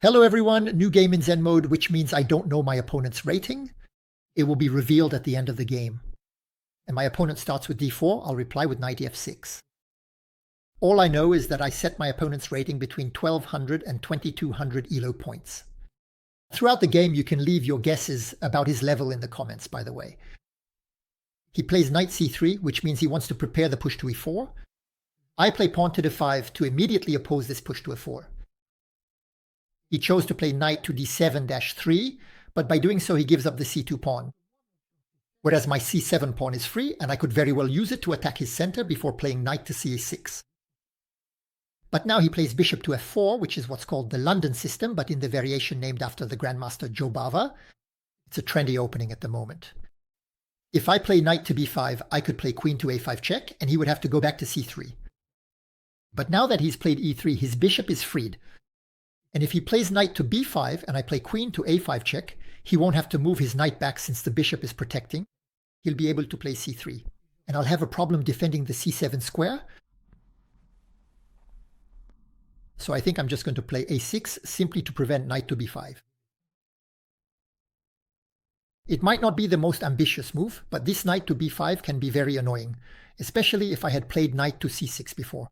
Hello everyone, new game in Zen mode, which means I don't know my opponent's rating. It will be revealed at the end of the game. And my opponent starts with d4, I'll reply with knight f6. All I know is that I set my opponent's rating between 1200 and 2200 ELO points. Throughout the game, you can leave your guesses about his level in the comments, by the way. He plays knight c3, which means he wants to prepare the push to e4. I play pawn to d5 to immediately oppose this push to f4. He chose to play knight to d7-3, but by doing so he gives up the c2 pawn. Whereas my c7 pawn is free, and I could very well use it to attack his center before playing knight to c6. But now he plays bishop to f4, which is what's called the London system, but in the variation named after the grandmaster Jobava. It's a trendy opening at the moment. If I play knight to b5, I could play queen to a5 check, and he would have to go back to c3. But now that he's played e3, his bishop is freed. And if he plays knight to b5 and I play queen to a5 check, he won't have to move his knight back since the bishop is protecting. He'll be able to play c3. And I'll have a problem defending the c7 square. So I think I'm just going to play a6 simply to prevent knight to b5. It might not be the most ambitious move, but this knight to b5 can be very annoying, especially if I had played knight to c6 before.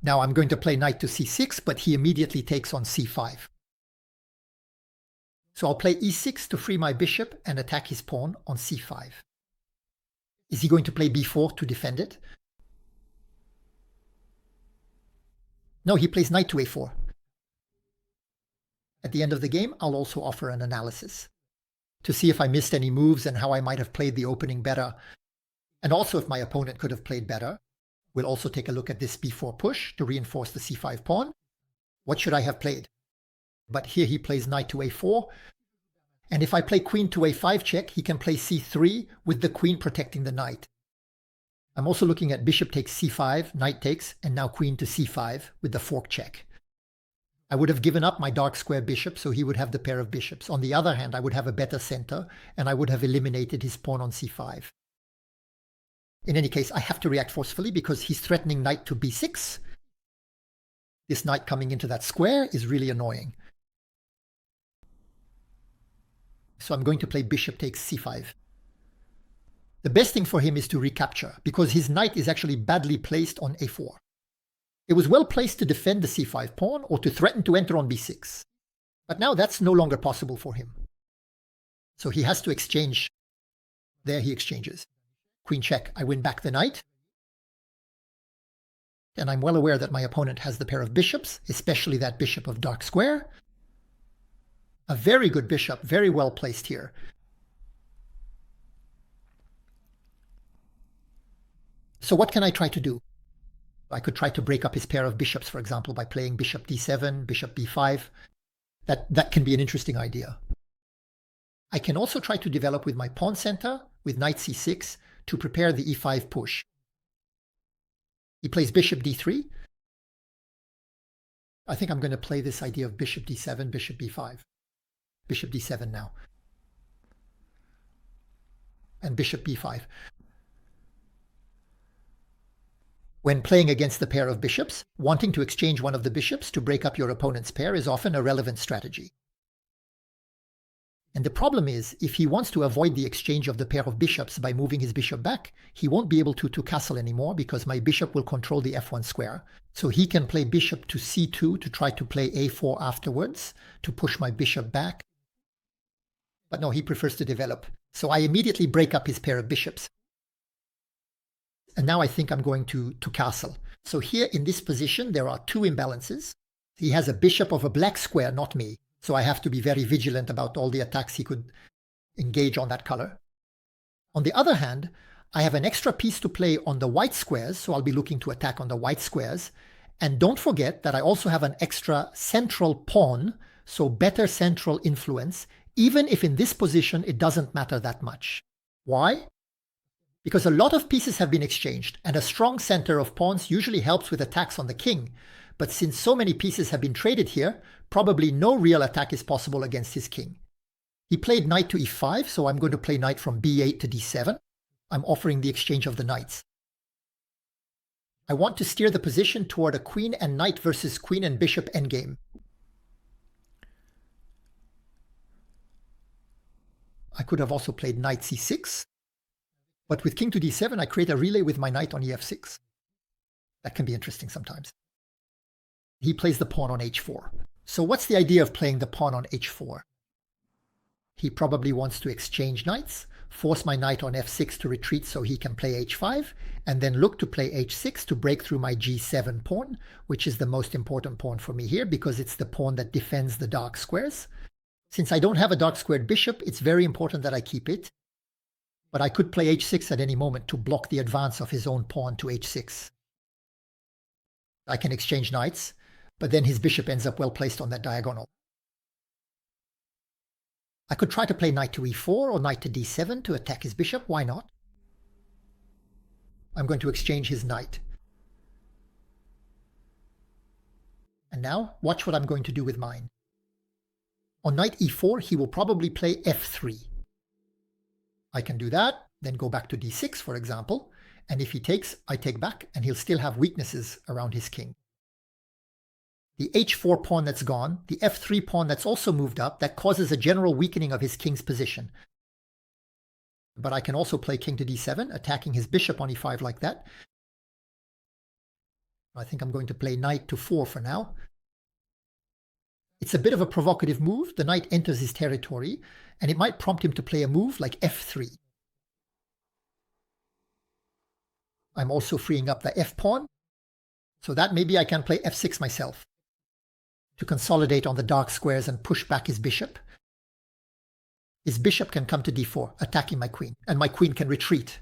Now I'm going to play knight to c6, but he immediately takes on c5. So I'll play e6 to free my bishop and attack his pawn on c5. Is he going to play b4 to defend it? No, he plays knight to a4. At the end of the game, I'll also offer an analysis to see if I missed any moves and how I might have played the opening better, and also if my opponent could have played better. We'll also take a look at this b4 push to reinforce the c5 pawn. What should I have played? But here he plays knight to a4. And if I play queen to a5 check, he can play c3 with the queen protecting the knight. I'm also looking at bishop takes c5, knight takes, and now queen to c5 with the fork check. I would have given up my dark square bishop, so he would have the pair of bishops. On the other hand, I would have a better center, and I would have eliminated his pawn on c5. In any case, I have to react forcefully because he's threatening knight to b6. This knight coming into that square is really annoying. So I'm going to play bishop takes c5. The best thing for him is to recapture, because his knight is actually badly placed on a4. It was well placed to defend the c5 pawn or to threaten to enter on b6. But now that's no longer possible for him. So he has to exchange. There he exchanges. Queen check, I win back the knight. And I'm well aware that my opponent has the pair of bishops, especially that bishop of dark square. A very good bishop, very well placed here. So what can I try to do? I could try to break up his pair of bishops, for example, by playing bishop d7, bishop b5. That can be an interesting idea. I can also try to develop with my pawn center, with knight c6, to prepare the e5 push. He plays bishop d3. I think I'm going to play this idea of bishop d7, bishop b5. Bishop d7 now. And bishop b5. When playing against the pair of bishops, wanting to exchange one of the bishops to break up your opponent's pair is often a relevant strategy. And the problem is, if he wants to avoid the exchange of the pair of bishops by moving his bishop back, he won't be able to castle anymore because my bishop will control the f1 square. So he can play bishop to c2 to try to play a4 afterwards, to push my bishop back. But no, he prefers to develop. So I immediately break up his pair of bishops. And now I think I'm going to castle. So here in this position, there are two imbalances. He has a bishop of a black square, not me. So I have to be very vigilant about all the attacks he could engage on that color. On the other hand, I have an extra piece to play on the white squares, so I'll be looking to attack on the white squares. And don't forget that I also have an extra central pawn, so better central influence, even if in this position it doesn't matter that much. Why? Because a lot of pieces have been exchanged, and a strong center of pawns usually helps with attacks on the king. But since so many pieces have been traded here, probably no real attack is possible against his king. He played knight to e5, so I'm going to play knight from b8 to d7. I'm offering the exchange of the knights. I want to steer the position toward a queen and knight versus queen and bishop endgame. I could have also played knight c6, but with king to d7, I create a relay with my knight on ef6. That can be interesting sometimes. He plays the pawn on h4. So what's the idea of playing the pawn on h4? He probably wants to exchange knights, force my knight on f6 to retreat so he can play h5, and then look to play h6 to break through my g7 pawn, which is the most important pawn for me here because it's the pawn that defends the dark squares. Since I don't have a dark squared bishop, it's very important that I keep it. But I could play h6 at any moment to block the advance of his own pawn to h6. I can exchange knights, but then his bishop ends up well placed on that diagonal. I could try to play knight to e4 or knight to d7 to attack his bishop. Why not? I'm going to exchange his knight. And now, watch what I'm going to do with mine. On knight e4, he will probably play f3. I can do that, then go back to d6, for example, and if he takes, I take back, and he'll still have weaknesses around his king. The h4 pawn that's gone, the f3 pawn that's also moved up, that causes a general weakening of his king's position. But I can also play king to d7, attacking his bishop on e5 like that. I think I'm going to play knight to 4 for now. It's a bit of a provocative move. The knight enters his territory, and it might prompt him to play a move like f3. I'm also freeing up the f-pawn, so that maybe I can play f6 myself to consolidate on the dark squares and push back his bishop. His bishop can come to d4, attacking my queen, and my queen can retreat.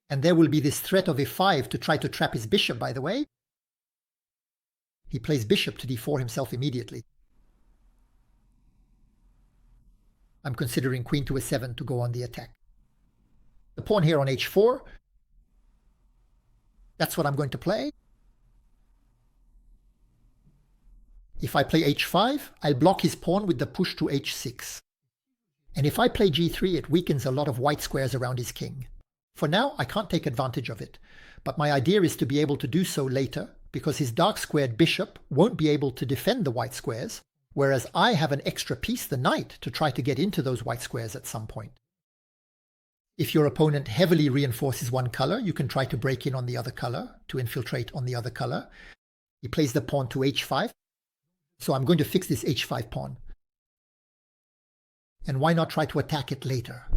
And there will be this threat of f5 to try to trap his bishop, by the way. He plays bishop to d4 himself immediately. I'm considering queen to a7 to go on the attack. The pawn here on h4, that's what I'm going to play. If I play h5, I'll block his pawn with the push to h6. And if I play g3, it weakens a lot of white squares around his king. For now, I can't take advantage of it, but my idea is to be able to do so later, because his dark squared bishop won't be able to defend the white squares, whereas I have an extra piece, the knight, to try to get into those white squares at some point. If your opponent heavily reinforces one color, you can try to break in on the other color, to infiltrate on the other color. He plays the pawn to h5, so I'm going to fix this h5 pawn. And why not try to attack it later?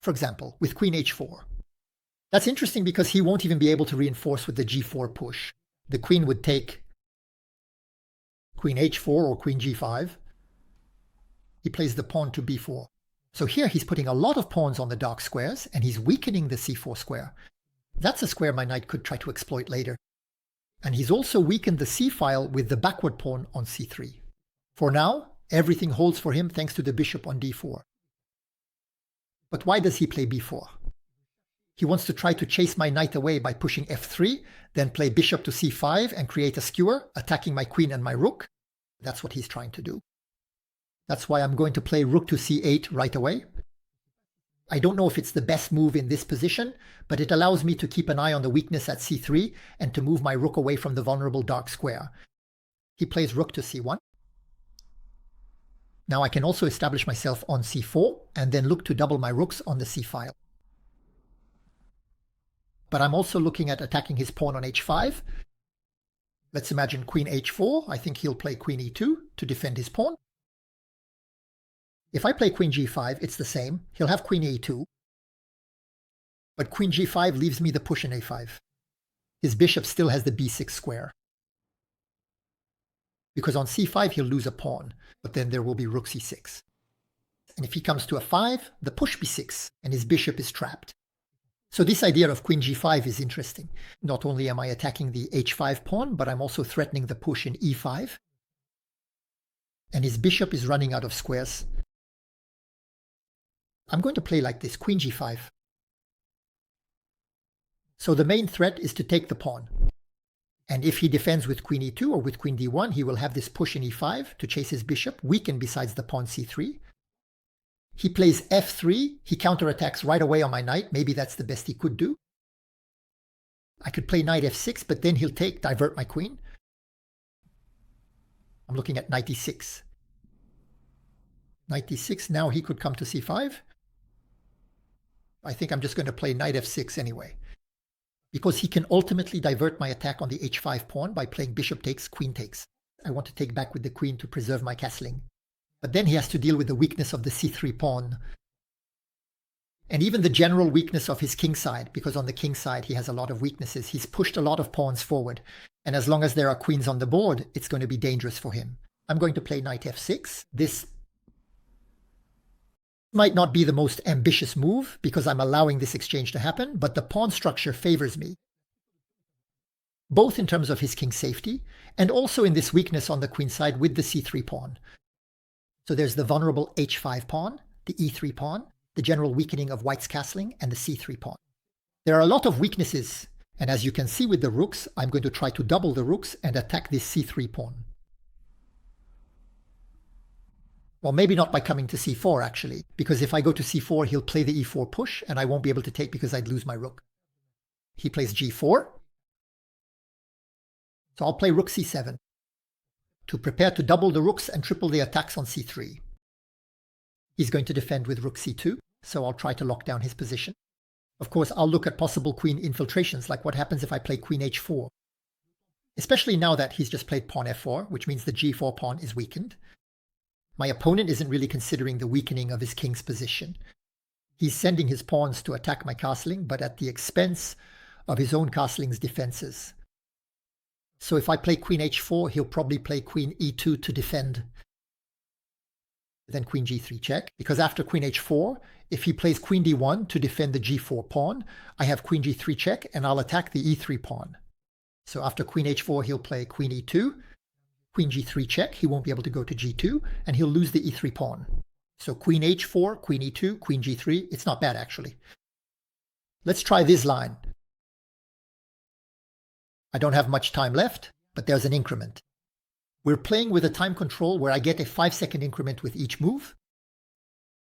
For example, with queen h4. That's interesting because he won't even be able to reinforce with the g4 push. The queen would take queen h4 or queen g5. He plays the pawn to b4. So here he's putting a lot of pawns on the dark squares, and he's weakening the c4 square. That's a square my knight could try to exploit later. And he's also weakened the c-file with the backward pawn on c3. For now, everything holds for him thanks to the bishop on d4. But why does he play b4? He wants to try to chase my knight away by pushing f3, then play bishop to c5 and create a skewer, attacking my queen and my rook. That's what he's trying to do. That's why I'm going to play rook to c8 right away. I don't know if it's the best move in this position, but it allows me to keep an eye on the weakness at c3 and to move my rook away from the vulnerable dark square. He plays rook to c1. Now I can also establish myself on c4 and then look to double my rooks on the c-file. But I'm also looking at attacking his pawn on h5. Let's imagine queen h4. I think he'll play queen e2 to defend his pawn. If I play queen g5, it's the same. He'll have queen e2. But queen g5 leaves me the push in a5. His bishop still has the b6 square. Because on c5 he'll lose a pawn, but then there will be rook c6. And if he comes to a5, the push b6, and his bishop is trapped. So this idea of queen g5 is interesting. Not only am I attacking the h5 pawn, but I'm also threatening the push in e5. And his bishop is running out of squares. I'm going to play like this, queen g5. So the main threat is to take the pawn. And if he defends with queen e2 or with queen d1, he will have this push in e5 to chase his bishop, weakened besides the pawn c3. He plays f3, he counterattacks right away on my knight, maybe that's the best he could do. I could play knight f6, but then he'll divert my queen. I'm looking at knight e6. Knight d6, now he could come to c5. I think I'm just going to play knight f6 anyway, because he can ultimately divert my attack on the h5 pawn by playing bishop takes, queen takes. I want to take back with the queen to preserve my castling. But then he has to deal with the weakness of the c3 pawn, and even the general weakness of his king side, because on the king side he has a lot of weaknesses. He's pushed a lot of pawns forward, and as long as there are queens on the board, it's going to be dangerous for him. I'm going to play knight f6. This might not be the most ambitious move because I'm allowing this exchange to happen, but the pawn structure favors me, both in terms of his king's safety and also in this weakness on the queen side with the c3 pawn. So there's the vulnerable h5 pawn, the e3 pawn, the general weakening of white's castling, and the c3 pawn. There are a lot of weaknesses, and as you can see with the rooks, I'm going to try to double the rooks and attack this c3 pawn. Well, maybe not by coming to c4, actually, because if I go to c4, he'll play the e4 push, and I won't be able to take because I'd lose my rook. He plays g4. So I'll play rook c7 to prepare to double the rooks and triple the attacks on c3. He's going to defend with rook c2, so I'll try to lock down his position. Of course, I'll look at possible queen infiltrations, like what happens if I play queen h4. Especially now that he's just played pawn f4, which means the g4 pawn is weakened. My opponent isn't really considering the weakening of his king's position. He's sending his pawns to attack my castling, but at the expense of his own castling's defenses. So if I play queen h4, he'll probably play queen e2 to defend. Then queen g3 check, because after queen h4, if he plays queen d1 to defend the g4 pawn, I have queen g3 check and I'll attack the e3 pawn. So after queen h4, he'll play queen e2, queen g3 check, he won't be able to go to g2, and he'll lose the e3 pawn. So queen h4, queen e2, queen g3, it's not bad actually. Let's try this line. I don't have much time left, but there's an increment. We're playing with a time control where I get a 5-second increment with each move.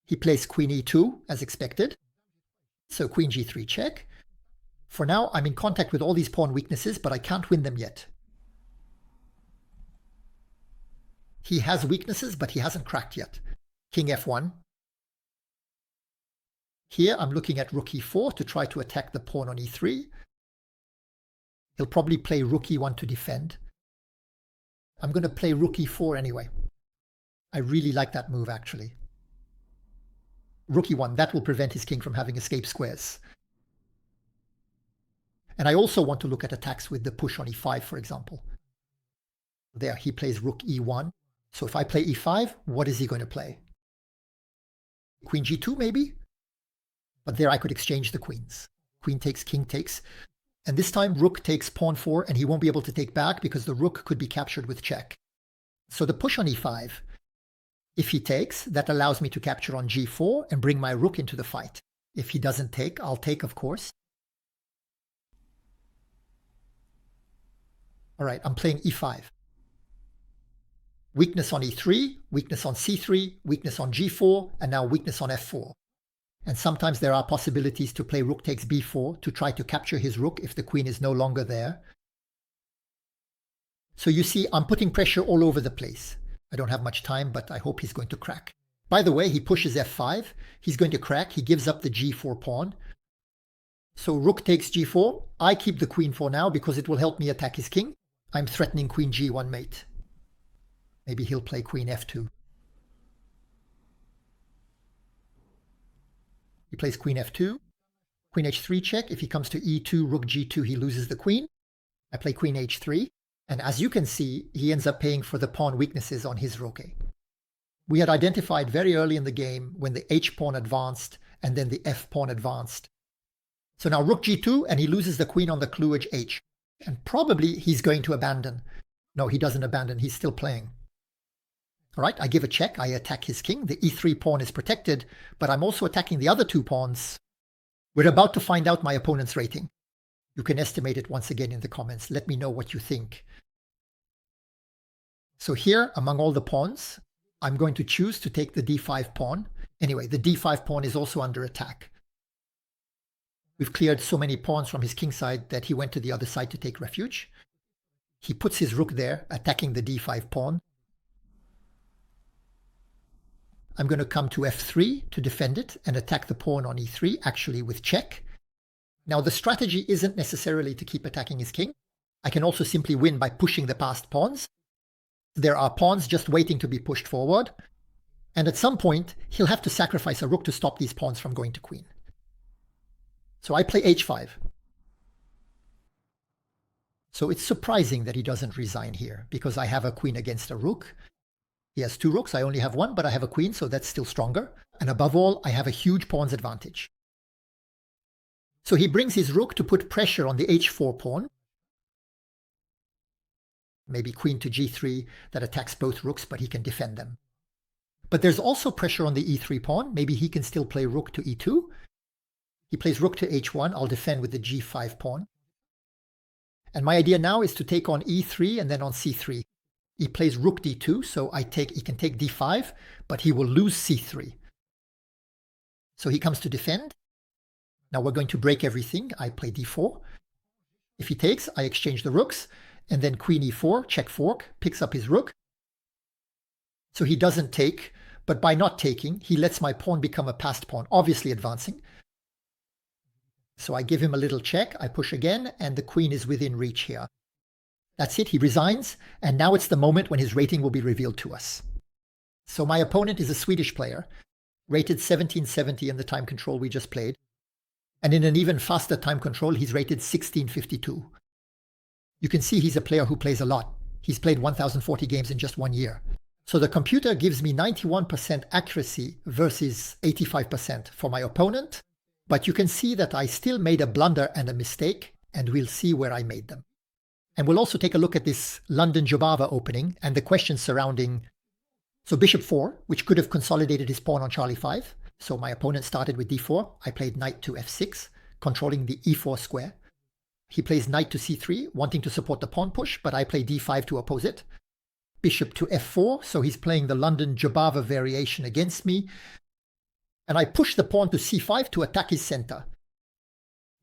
He plays queen e2 as expected. So queen g3 check. For now, I'm in contact with all these pawn weaknesses, but I can't win them yet. He has weaknesses, but he hasn't cracked yet. King f1. Here I'm looking at rook e4 to try to attack the pawn on e3. He'll probably play rook e1 to defend. I'm going to play rook e4 anyway. I really like that move actually. Rook e1, that will prevent his king from having escape squares. And I also want to look at attacks with the push on e5, for example. There, he plays rook e1. So if I play e5, what is he going to play? Queen g2 maybe? But there I could exchange the queens. Queen takes, king takes. And this time rook takes pawn 4 and he won't be able to take back because the rook could be captured with check. So the push on e5, if he takes, that allows me to capture on g4 and bring my rook into the fight. If he doesn't take, I'll take, of course. All right, I'm playing e5. Weakness on e3, weakness on c3, weakness on g4, and now weakness on f4. And sometimes there are possibilities to play rook takes b4 to try to capture his rook if the queen is no longer there. So you see, I'm putting pressure all over the place. I don't have much time, but I hope he's going to crack. By the way, he pushes f5. He's going to crack. He gives up the g4 pawn. So rook takes g4. I keep the queen for now because it will help me attack his king. I'm threatening queen g1 mate. Maybe he'll play queen f2. He plays queen f2. Queen h3 check. If he comes to e2, rook g2, he loses the queen. I play queen h3. And as you can see, he ends up paying for the pawn weaknesses on his rook. We had identified very early in the game when the h pawn advanced and then the f pawn advanced. So now rook g2 and he loses the queen on the cleavage h. And probably he's going to abandon. No, he doesn't abandon. He's still playing. All right, I give a check. I attack his king. The e3 pawn is protected, but I'm also attacking the other two pawns. We're about to find out my opponent's rating. You can estimate it once again in the comments. Let me know what you think. So here, among all the pawns, I'm going to choose to take the d5 pawn. Anyway, the d5 pawn is also under attack. We've cleared so many pawns from his kingside that he went to the other side to take refuge. He puts his rook there, attacking the d5 pawn. I'm going to come to f3 to defend it and attack the pawn on e3, actually with check. Now the strategy isn't necessarily to keep attacking his king. I can also simply win by pushing the passed pawns. There are pawns just waiting to be pushed forward. And at some point, he'll have to sacrifice a rook to stop these pawns from going to queen. So I play h5. So it's surprising that he doesn't resign here, because I have a queen against a rook. He has two rooks, I only have one, but I have a queen, so that's still stronger. And above all, I have a huge pawn's advantage. So he brings his rook to put pressure on the h4 pawn. Maybe queen to g3 that attacks both rooks, but he can defend them. But there's also pressure on the e3 pawn. Maybe he can still play rook to e2. He plays rook to h1. I'll defend with the g5 pawn. And my idea now is to take on e3 and then on c3. He plays rook d2, so he can take d5, but he will lose c3. So he comes to defend. Now we're going to break everything. I play d4. If he takes, I exchange the rooks, and then queen e4, check fork, picks up his rook. So he doesn't take, but by not taking, he lets my pawn become a passed pawn, obviously advancing. So I give him a little check, I push again, and the queen is within reach here. That's it, he resigns, and now it's the moment when his rating will be revealed to us. So my opponent is a Swedish player, rated 1770 in the time control we just played, and in an even faster time control, he's rated 1652. You can see he's a player who plays a lot. He's played 1040 games in just 1 year. So the computer gives me 91% accuracy versus 85% for my opponent, but you can see that I still made a blunder and a mistake, and we'll see where I made them. And we'll also take a look at this London Jobava opening and the questions surrounding, so bishop 4, which could have consolidated his pawn on Charlie 5. So my opponent started with d4. I played knight to f6, controlling the e4 square. He plays knight to c3, wanting to support the pawn push, but I play d5 to oppose it. Bishop to f4, so he's playing the London Jobava variation against me. And I push the pawn to c5 to attack his center.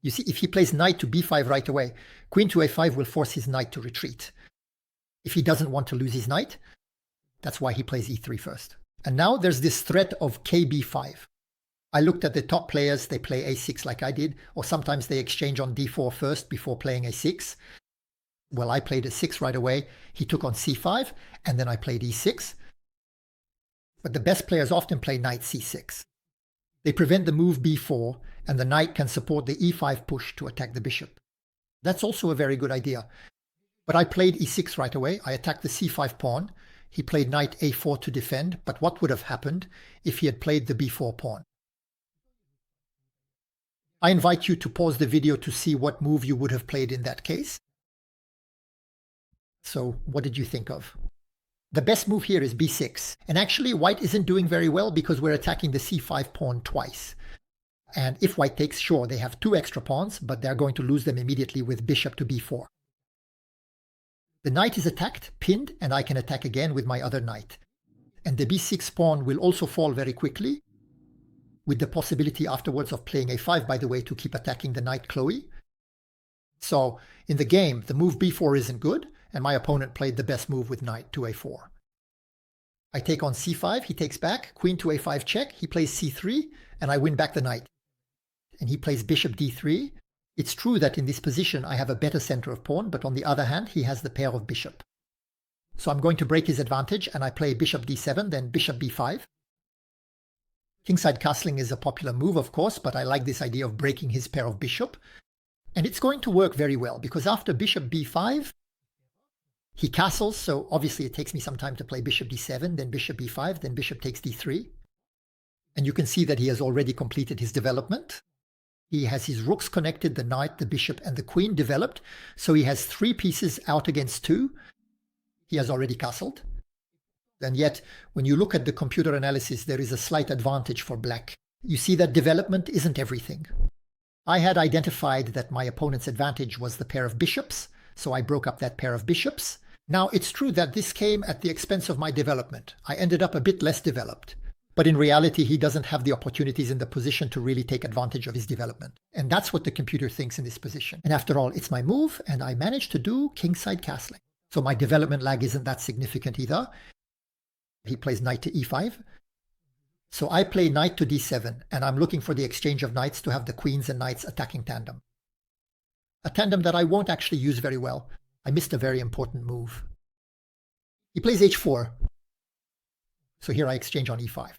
You see, if he plays knight to b5 right away, queen to a5 will force his knight to retreat. If he doesn't want to lose his knight, that's why he plays e3 first. And now there's this threat of kb5. I looked at the top players, they play a6 like I did, or sometimes they exchange on d4 first before playing a6. Well, I played a6 right away. He took on c5, and then I played e6. But the best players often play knight c6. They prevent the move b4, and the knight can support the e5 push to attack the bishop. That's also a very good idea. But I played e6 right away. I attacked the c5 pawn. He played knight a4 to defend, but what would have happened if he had played the b4 pawn? I invite you to pause the video to see what move you would have played in that case. So what did you think of? The best move here is b6. And actually, white isn't doing very well because we're attacking the c5 pawn twice. And if white takes, sure, they have two extra pawns, but they're going to lose them immediately with bishop to b4. The knight is attacked, pinned, and I can attack again with my other knight. And the b6 pawn will also fall very quickly, with the possibility afterwards of playing a5, by the way, to keep attacking the knight Chloe. So in the game, the move b4 isn't good, and my opponent played the best move with knight to a4. I take on c5, he takes back, queen to a5 check, he plays c3, and I win back the knight. And he plays bishop d3. It's true that in this position I have a better center of pawn, but on the other hand, he has the pair of bishop. So I'm going to break his advantage, and I play bishop d7, then bishop b5. Kingside castling is a popular move, of course, but I like this idea of breaking his pair of bishop. And it's going to work very well, because after bishop b5, he castles, so obviously it takes me some time to play bishop d7, then bishop b5, then bishop takes d3. And you can see that he has already completed his development. He has his rooks connected, the knight, the bishop, and the queen developed. So he has 3 pieces out against 2. He has already castled. And yet, when you look at the computer analysis, there is a slight advantage for black. You see that development isn't everything. I had identified that my opponent's advantage was the pair of bishops, so I broke up that pair of bishops. Now, it's true that this came at the expense of my development. I ended up a bit less developed. But in reality, he doesn't have the opportunities in the position to really take advantage of his development. And that's what the computer thinks in this position. And after all, it's my move, and I managed to do kingside castling. So my development lag isn't that significant either. He plays knight to e5. So I play knight to d7, and I'm looking for the exchange of knights to have the queens and knights attacking tandem. A tandem that I won't actually use very well. I missed a very important move. He plays h4. So here I exchange on e5.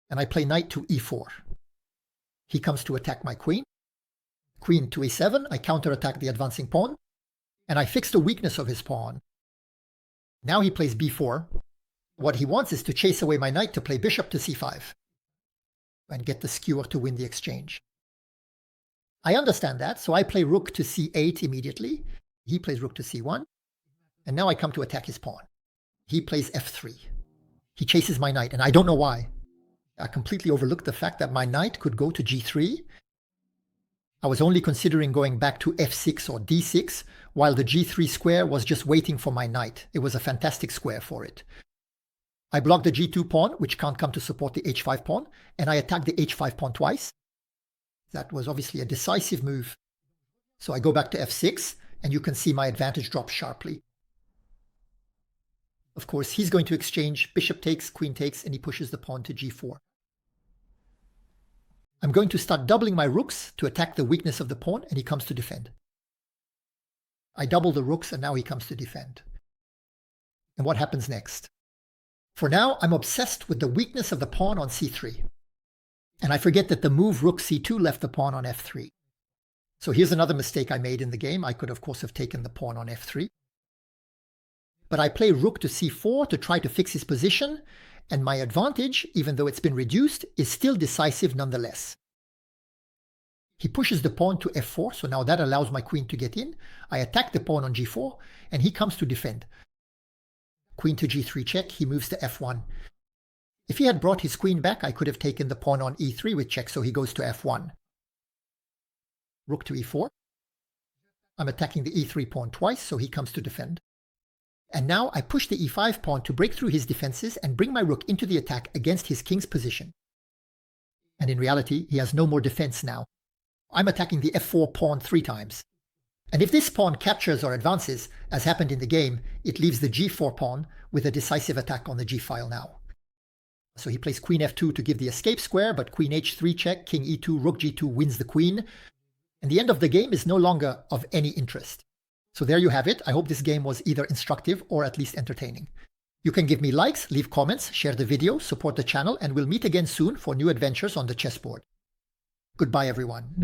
And I play knight to e4. He comes to attack my queen. Queen to e7, I counterattack the advancing pawn, and I fix the weakness of his pawn. Now he plays b4. What he wants is to chase away my knight to play bishop to c5 and get the skewer to win the exchange. I understand that, so I play rook to c8 immediately. He plays rook to c1, and now I come to attack his pawn. He plays f3. He chases my knight, and I don't know why. I completely overlooked the fact that my knight could go to g3. I was only considering going back to f6 or d6, while the g3 square was just waiting for my knight. It was a fantastic square for it. I block the g2 pawn, which can't come to support the h5 pawn, and I attack the h5 pawn twice. That was obviously a decisive move. So I go back to f6, and you can see my advantage drop sharply. Of course, he's going to exchange bishop takes, queen takes, and he pushes the pawn to g4. I'm going to start doubling my rooks to attack the weakness of the pawn, and he comes to defend. I double the rooks, and now he comes to defend. And what happens next? For now, I'm obsessed with the weakness of the pawn on c3. And I forget that the move rook c2 left the pawn on f3. So here's another mistake I made in the game. I could, of course, have taken the pawn on f3. But I play rook to c4 to try to fix his position, and my advantage, even though it's been reduced, is still decisive nonetheless. He pushes the pawn to f4, so now that allows my queen to get in. I attack the pawn on g4, and he comes to defend. Queen to g3 check, he moves to f1. If he had brought his queen back, I could have taken the pawn on e3 with check, so he goes to f1. Rook to e4. I'm attacking the e3 pawn twice, so he comes to defend. And now I push the e5 pawn to break through his defenses and bring my rook into the attack against his king's position. And in reality, he has no more defense now. I'm attacking the f4 pawn 3 times. And if this pawn captures or advances, as happened in the game, it leaves the g4 pawn with a decisive attack on the g-file now. So he plays queen f2 to give the escape square, but queen h3 check, king e2, rook g2 wins the queen. And the end of the game is no longer of any interest. So there you have it. I hope this game was either instructive or at least entertaining. You can give me likes, leave comments, share the video, support the channel, and we'll meet again soon for new adventures on the chessboard. Goodbye, everyone.